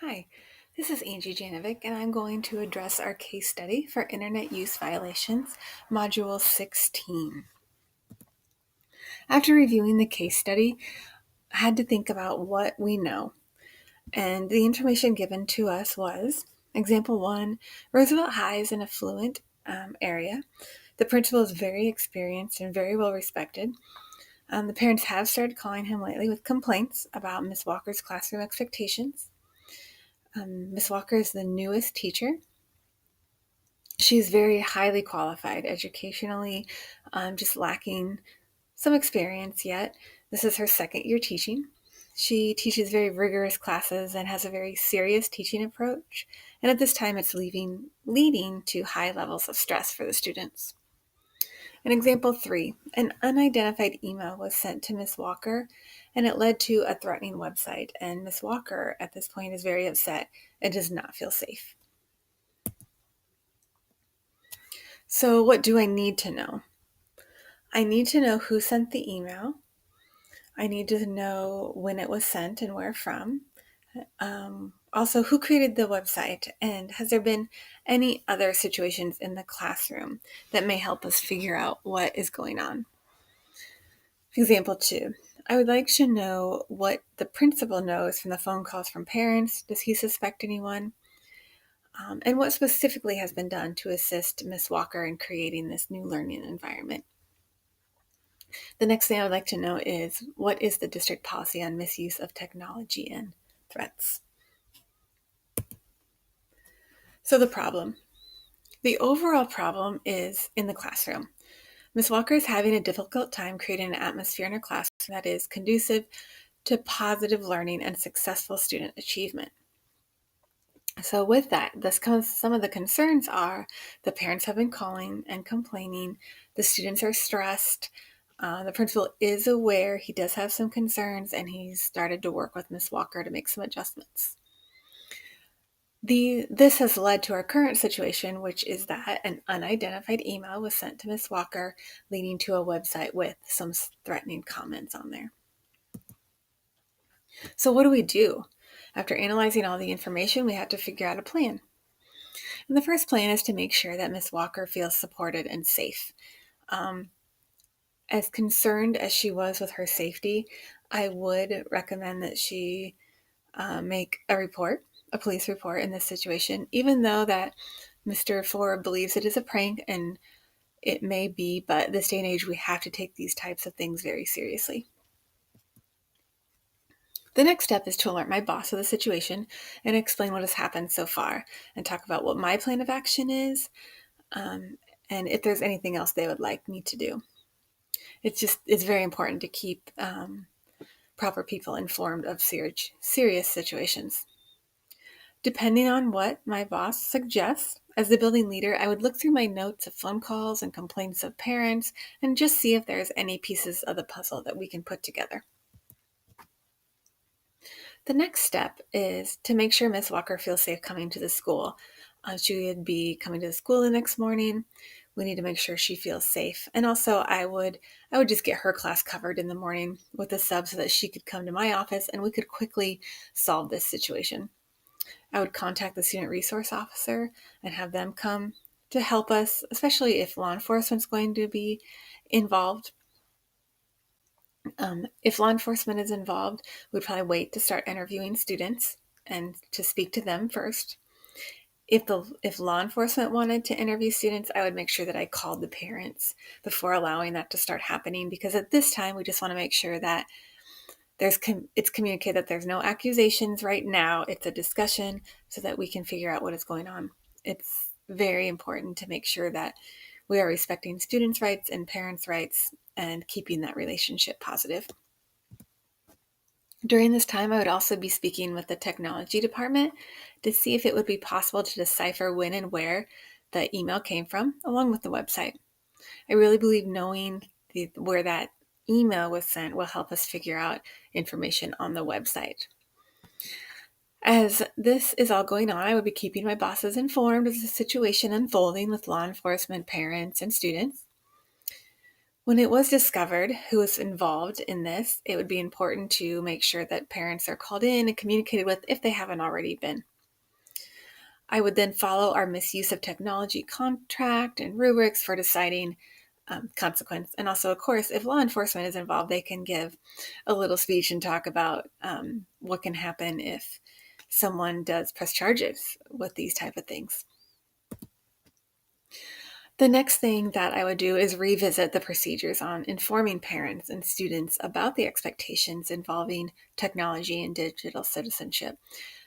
Hi, this is Angie Janovic, and I'm going to address our case study for Internet Use Violations, Module 16. After reviewing the case study, I had to think about what we know, and the information given to us was Example 1, Roosevelt High is an affluent area. The principal is very experienced and very well respected. The parents have started calling him lately with complaints about Miss Walker's classroom expectations. Miss Walker is the newest teacher. She's very highly qualified educationally, just lacking some experience yet. This is her second year teaching. She teaches very rigorous classes and has a very serious teaching approach. And at this time, it's leading to high levels of stress for the students. In example 3, an unidentified email was sent to Miss Walker, and it led to a threatening website. And Miss Walker, at this point, is very upset and does not feel safe. So, what do I need to know? I need to know who sent the email. I need to know when it was sent and where from. Also, who created the website, and has there been any other situations in the classroom that may help us figure out what is going on? Example 2. I would like to know what the principal knows from the phone calls from parents. Does he suspect anyone? And what specifically has been done to assist Ms. Walker in creating this new learning environment? The next thing I would like to know is, what is the district policy on misuse of technology and threats? So the problem. The overall problem is in the classroom. Ms. Walker is having a difficult time creating an atmosphere in her classroom that is conducive to positive learning and successful student achievement. So with that, some of the concerns are the parents have been calling and complaining, the students are stressed, the principal is aware he does have some concerns, and he's started to work with Ms. Walker to make some adjustments. This has led to our current situation, which is that an unidentified email was sent to Ms. Walker, leading to a website with some threatening comments on there. So what do we do? After analyzing all the information, we have to figure out a plan. And the first plan is to make sure that Ms. Walker feels supported and safe. As concerned as she was with her safety, I would recommend that she make a police report in this situation, even though that Mr. Ford believes it is a prank, and it may be, but this day and age, we have to take these types of things very seriously. The next step is to alert my boss of the situation and explain what has happened so far, and talk about what my plan of action is, and if there's anything else they would like me to do. It's very important to keep proper people informed of serious situations. Depending on what my boss suggests, as the building leader, I would look through my notes of phone calls and complaints of parents and just see if there's any pieces of the puzzle that we can put together. The next step is to make sure Miss Walker feels safe coming to the school. She would be coming to the school the next morning. We need to make sure she feels safe. And also I would just get her class covered in the morning with a sub so that she could come to my office and we could quickly solve this situation. I would contact the student resource officer and have them come to help us, especially if law enforcement's going to be involved. If law enforcement is involved, we'd probably wait to start interviewing students and to speak to them first. If law enforcement wanted to interview students, I would make sure that I called the parents before allowing that to start happening, because at this time, we just want to make sure that it's communicated that there's no accusations right now. It's a discussion so that we can figure out what is going on. It's very important to make sure that we are respecting students' rights and parents' rights and keeping that relationship positive. During this time, I would also be speaking with the technology department to see if it would be possible to decipher when and where the email came from, along with the website. I really believe knowing where that email was sent will help us figure out information on the website. As this is all going on, I would be keeping my bosses informed of the situation unfolding with law enforcement, parents, and students. When it was discovered who was involved in this, it would be important to make sure that parents are called in and communicated with if they haven't already been. I would then follow our misuse of technology contract and rubrics for deciding consequence. And also, of course, if law enforcement is involved, they can give a little speech and talk about what can happen if someone does press charges with these type of things. The next thing that I would do is revisit the procedures on informing parents and students about the expectations involving technology and digital citizenship.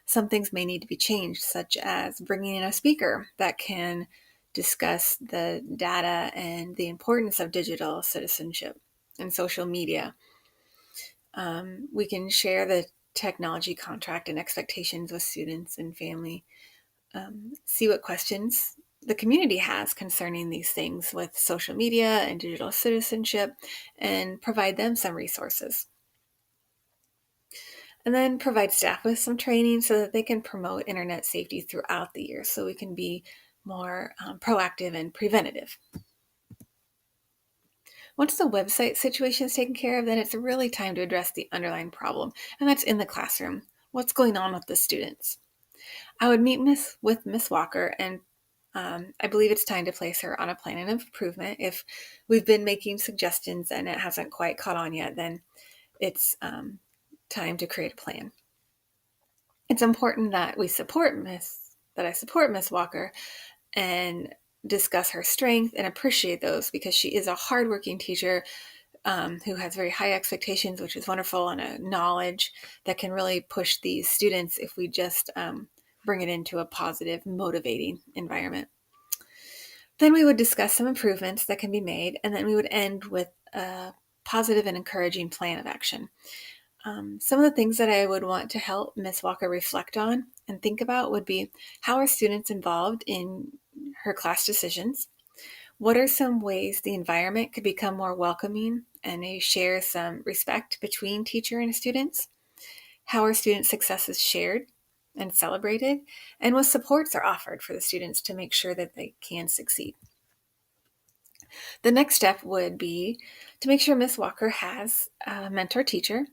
Some things may need to be changed, such as bringing in a speaker that can discuss the data and the importance of digital citizenship and social media. We can share the technology contract and expectations with students and family. See what questions the community has concerning these things with social media and digital citizenship, and provide them some resources. And then provide staff with some training so that they can promote internet safety throughout the year, so we can be more proactive and preventative. Once the website situation is taken care of, then it's really time to address the underlying problem, and that's in the classroom. What's going on with the students? I would meet with Miss Walker, and I believe it's time to place her on a plan of improvement. If we've been making suggestions and it hasn't quite caught on yet, then it's time to create a plan. It's important that I support Miss Walker and discuss her strength and appreciate those, because she is a hardworking teacher who has very high expectations, which is wonderful, and a knowledge that can really push these students if we just bring it into a positive, motivating environment. Then we would discuss some improvements that can be made, and then we would end with a positive and encouraging plan of action. Some of the things that I would want to help Miss Walker reflect on and think about would be, how are students involved in her class decisions? What are some ways the environment could become more welcoming and share some respect between teacher and students? How are student successes shared and celebrated? And what supports are offered for the students to make sure that they can succeed? The next step would be to make sure Miss Walker has a mentor teacher.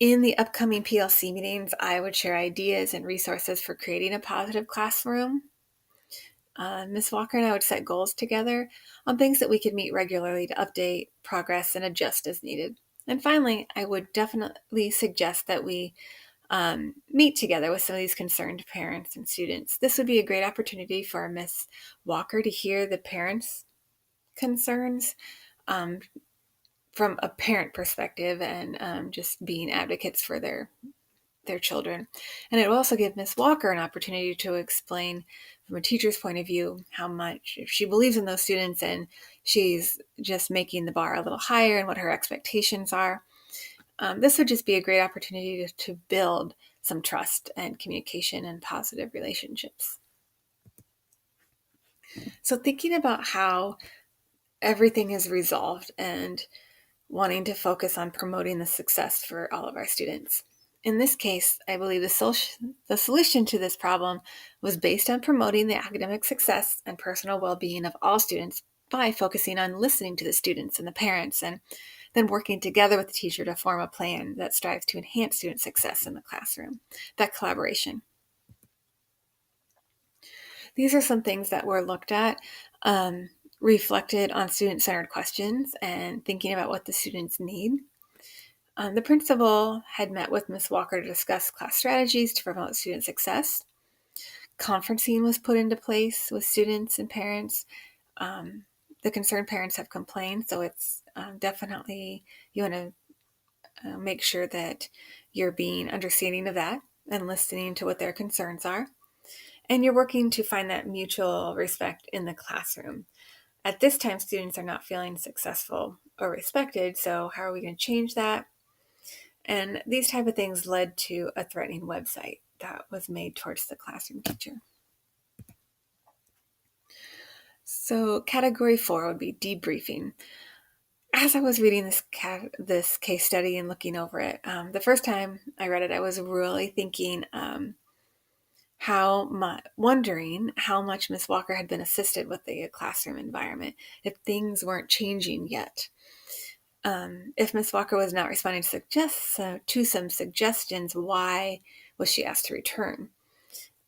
In the upcoming PLC meetings, I would share ideas and resources for creating a positive classroom. Ms. Walker and I would set goals together on things that we could meet regularly to update progress and adjust as needed. And finally, I would definitely suggest that we meet together with some of these concerned parents and students. This would be a great opportunity for Ms. Walker to hear the parents' concerns from a parent perspective, and just being advocates for their children. And it will also give Miss Walker an opportunity to explain from a teacher's point of view how much, if she believes in those students and she's just making the bar a little higher and what her expectations are. This would just be a great opportunity to build some trust and communication and positive relationships. So thinking about how everything is resolved and wanting to focus on promoting the success for all of our students. In this case, I believe the solution to this problem was based on promoting the academic success and personal well-being of all students by focusing on listening to the students and the parents, and then working together with the teacher to form a plan that strives to enhance student success in the classroom. That collaboration. These are some things that were looked at, reflected on student-centered questions and thinking about what the students need. The principal had met with Ms. Walker to discuss class strategies to promote student success. Conferencing was put into place with students and parents. The concerned parents have complained, so it's definitely, you want to make sure that you're being understanding of that and listening to what their concerns are. And you're working to find that mutual respect in the classroom. At this time, students are not feeling successful or respected, so how are we going to change that? And these type of things led to a threatening website that was made towards the classroom teacher. So category 4 would be debriefing. As I was reading this case study and looking over it, the first time I read it, I was really thinking, wondering how much Miss Walker had been assisted with the classroom environment, if things weren't changing yet. If Miss Walker was not responding to some suggestions, why was she asked to return?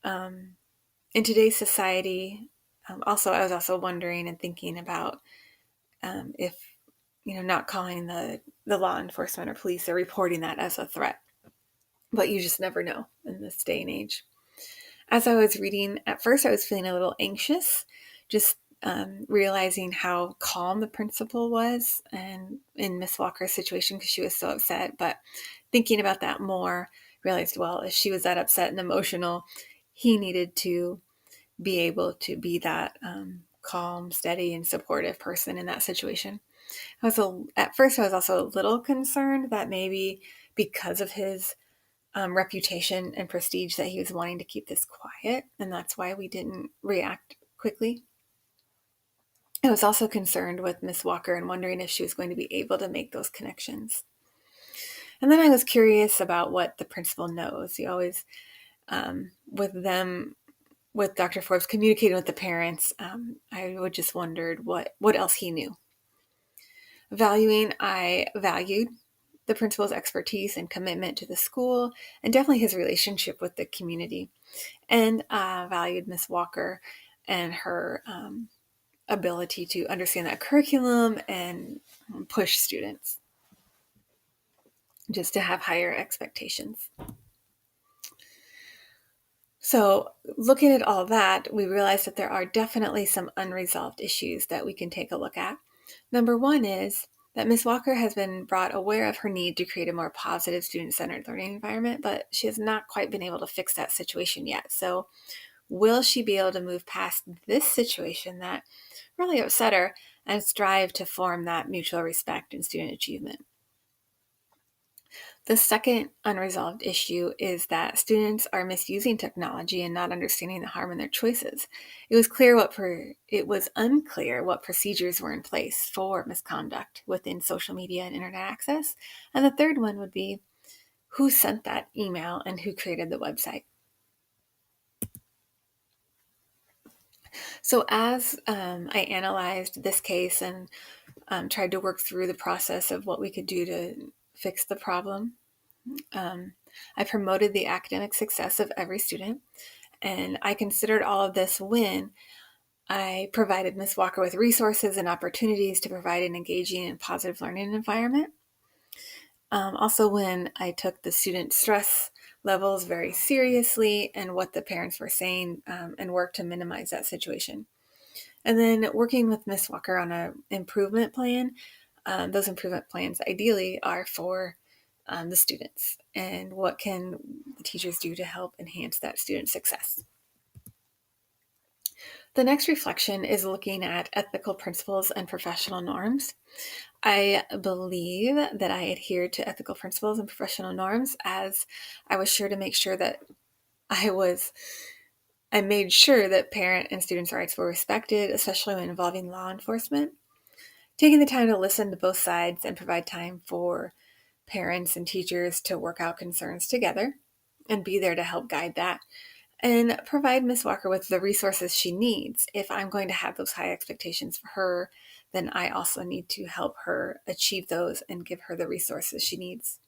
In today's society, I was also wondering and thinking about if, not calling the law enforcement or police or reporting that as a threat. But you just never know in this day and age. As I was reading, at first I was feeling a little anxious, just realizing how calm the principal was and in Miss Walker's situation because she was so upset. But thinking about that more, realized, well, if she was that upset and emotional, he needed to be able to be that calm, steady, and supportive person in that situation. At first, I was also a little concerned that maybe because of his reputation and prestige that he was wanting to keep this quiet, and that's why we didn't react quickly. I was also concerned with Miss Walker and wondering if she was going to be able to make those connections. And then I was curious about what the principal knows. He always, with Dr. Forbes communicating with the parents, I would just wondered what else he knew. I valued the principal's expertise and commitment to the school, and definitely his relationship with the community. And valued Miss Walker and her ability to understand that curriculum and push students just to have higher expectations. So looking at all that, we realized that there are definitely some unresolved issues that we can take a look at. Number one is that Ms. Walker has been brought aware of her need to create a more positive student-centered learning environment, but she has not quite been able to fix that situation yet. So will she be able to move past this situation that really upset her and strive to form that mutual respect and student achievement? The second unresolved issue is that students are misusing technology and not understanding the harm in their choices. It was unclear what procedures were in place for misconduct within social media and internet access. And the third one would be who sent that email and who created the website. So as I analyzed this case and tried to work through the process of what we could do to fix the problem, I promoted the academic success of every student, and I considered all of this when I provided Ms. Walker with resources and opportunities to provide an engaging and positive learning environment. Also, when I took the student stress levels very seriously and what the parents were saying and worked to minimize that situation. And then working with Ms. Walker on an improvement plan. Those improvement plans ideally are for the students and what can the teachers do to help enhance that student success. The next reflection is looking at ethical principles and professional norms. I believe that I adhere to ethical principles and professional norms as I was sure to make sure that I made sure that parent and students' rights were respected, especially when involving law enforcement. Taking the time to listen to both sides and provide time for parents and teachers to work out concerns together and be there to help guide that and provide Miss Walker with the resources she needs. If I'm going to have those high expectations for her, then I also need to help her achieve those and give her the resources she needs.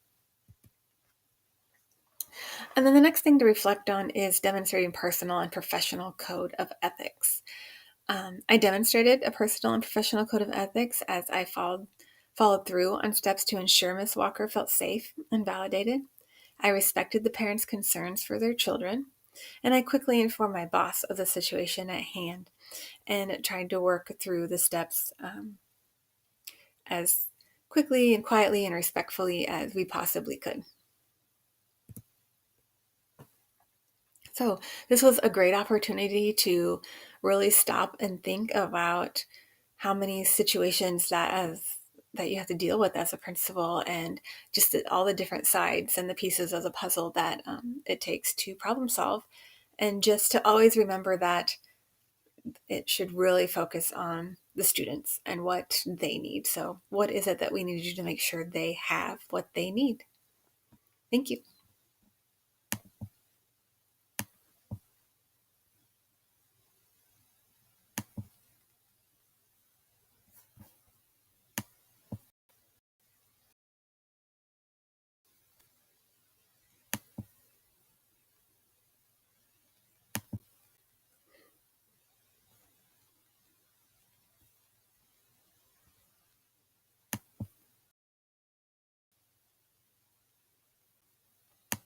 And then the next thing to reflect on is demonstrating personal and professional code of ethics. I demonstrated a personal and professional code of ethics as I followed through on steps to ensure Miss Walker felt safe and validated. I respected the parents' concerns for their children, and I quickly informed my boss of the situation at hand and tried to work through the steps as quickly and quietly and respectfully as we possibly could. So this was a great opportunity to really stop and think about how many situations that you have to deal with as a principal, and just all the different sides and the pieces of the puzzle that it takes to problem solve, and just to always remember that it should really focus on the students and what they need. So what is it that we need to do to make sure they have what they need? Thank you.